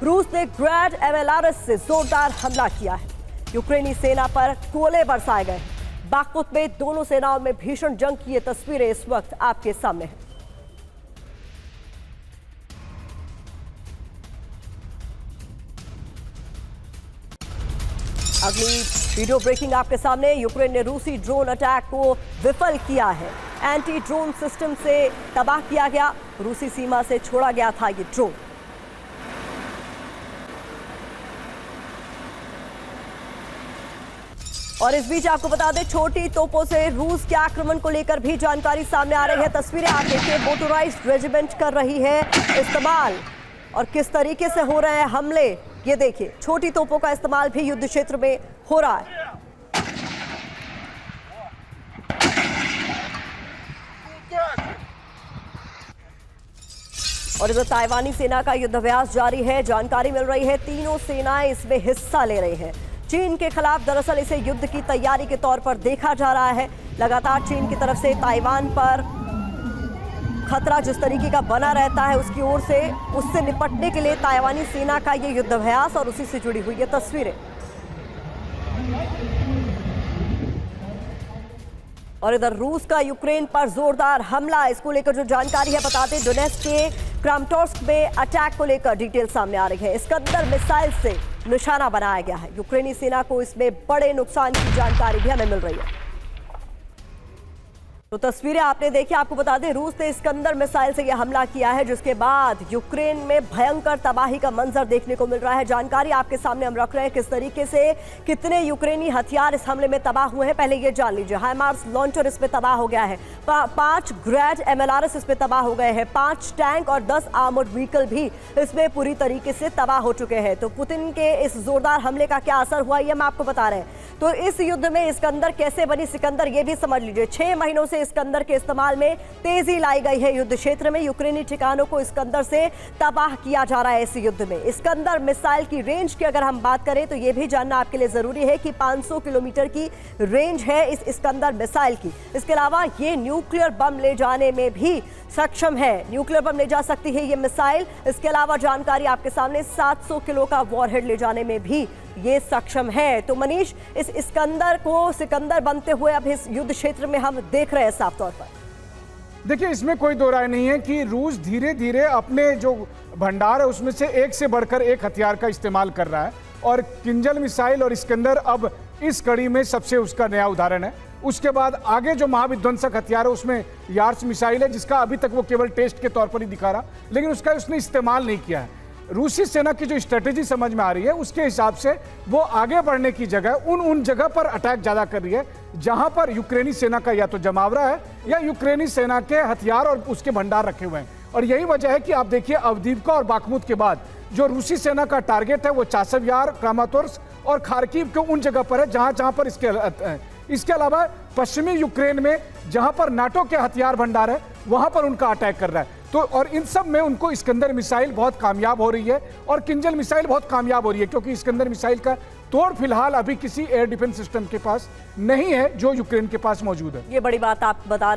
रूस ने ग्रैड एमएलआरएस से जोरदार हमला किया है। यूक्रेनी सेना पर गोले बरसाए गए। बाखमुत में दोनों सेनाओं में भीषण जंग की ये तस्वीरें इस वक्त आपके सामने हैं। अगली वीडियो ब्रेकिंग आपके सामने। यूक्रेन ने रूसी ड्रोन अटैक को विफल किया है। एंटी ड्रोन सिस्टम से तबाह किया गया। रूसी सीमा से छोड़ा गया था ये ड्रोन। और इस बीच आपको बता दें, छोटी तोपों से रूस के आक्रमण को लेकर भी जानकारी सामने आ रही है। तस्वीरें आप देखिए, मोटराइज्ड रेजिमेंट कर रही है इस्तेमाल और किस तरीके से हो रहे हैं हमले। ये देखिए, छोटी तोपों का इस्तेमाल भी युद्ध क्षेत्र में हो रहा है। और इधर ताइवानी सेना का युद्धाभ्यास जारी है। जानकारी मिल रही है तीनों सेनाएं इसमें हिस्सा ले रही हैं। चीन के खिलाफ दरअसल इसे युद्ध की तैयारी के तौर पर देखा जा रहा है। लगातार चीन की तरफ से ताइवान पर खतरा जिस तरीके का बना रहता है, उसकी ओर से उससे निपटने के लिए ताइवानी सेना का ये युद्धाभ्यास और उसी से जुड़ी हुई ये तस्वीरें। और इधर रूस का यूक्रेन पर जोरदार हमला, इसको लेकर जो जानकारी है बताते, डोनेट्स्क के क्रामाटोर्स्क में अटैक को लेकर डिटेल सामने आ रही है। इस्कंदर मिसाइल से निशाना बनाया गया है। यूक्रेनी सेना को इसमें बड़े नुकसान की जानकारी भी हमें मिल रही है। तो तस्वीरें आपने देखी। आपको बता दें, रूस ने इस्कंदर मिसाइल से यह हमला किया है, जिसके बाद यूक्रेन में भयंकर तबाही का मंजर देखने को मिल रहा है। जानकारी आपके सामने हम रख रहे हैं किस तरीके से कितने यूक्रेनी हथियार इस हमले में तबाह हुए हैं। पहले ये जान लीजिए, हाइमार्स लॉन्चर इसमें तबाह हो गया है। 5 ग्रैड एमएलआरएस इसमें तबाह हो गए हैं। 5 टैंक और 10 आर्मर्ड व्हीकल भी इसमें पूरी तरीके से तबाह हो चुके हैं। तो पुतिन के इस जोरदार हमले का क्या असर हुआ, ये हम आपको बता रहे हैं। तो इस युद्ध में इस्कंदर कैसे बनी सिकंदर, ये भी समझ लीजिए। 6 महीनों से इस्कंदर के इस्तेमाल में तेजी लाई गई है। युद्ध क्षेत्र में यूक्रेनी ठिकानों को इस्कंदर से तबाह किया जा रहा है। इस युद्ध में इस्कंदर मिसाइल की रेंज की अगर हम बात करें तो यह भी जानना आपके लिए जरूरी है कि 500 किलोमीटर की रेंज है इस इस्कंदर मिसाइल की। इसके अलावा ये न्यूक्लियर बम ले जाने में भी सक्षम है। न्यूक्लियर बम ले जा सकती है ये मिसाइल। इसके अलावा जानकारी आपके सामने 700 किलो का वॉरहेड ले जाने में भी ये सक्षम है। तो मनीष, इस इस्कंदर को सिकंदर बनते हुए अब इस युद्ध क्षेत्र में हम देख रहे हैं साफ तौर पर। देखिए, इसमें कोई दो राय नहीं है कि रूस धीरे धीरे अपने जो भंडार है उसमें से एक से बढ़कर एक हथियार का इस्तेमाल कर रहा है। और किंजल मिसाइल और इस्कंदर अब इस कड़ी में सबसे उसका नया उदाहरण है। उसके बाद आगे जो महाविध्वंसक हथियार है उसमें यार्स मिसाइल है, जिसका अभी तक वो केवल टेस्ट के तौर पर ही दिखा रहा, लेकिन उसका उसने इस्तेमाल नहीं किया है। रूसी सेना की जो स्ट्रेटेजी समझ में आ रही है उसके हिसाब से वो आगे बढ़ने की जगह उन जगह पर अटैक ज्यादा कर रही है जहां पर यूक्रेनी सेना का या तो जमावड़ा है या यूक्रेनी सेना के हथियार और उसके भंडार रखे हुए हैं। और यही वजह है कि आप देखिए, अवदीवका और बाखमुत के बाद जो रूसी सेना का टारगेट है वो चासव यार, क्रामाटोर्स्क और खार्किव के उन जगह पर है जहां पर इसके अलावा पश्चिमी यूक्रेन में जहां पर नाटो के हथियार भंडार है वहां पर उनका अटैक कर रहा है। तो और इन सब में उनको इस्कंदर मिसाइल बहुत कामयाब हो रही है और किंजल मिसाइल बहुत कामयाब हो रही है, क्योंकि इस्कंदर मिसाइल का तोड़ फिलहाल अभी किसी एयर डिफेंस सिस्टम के पास नहीं है जो यूक्रेन के पास मौजूद है। ये बड़ी बात आप बता रहे हैं।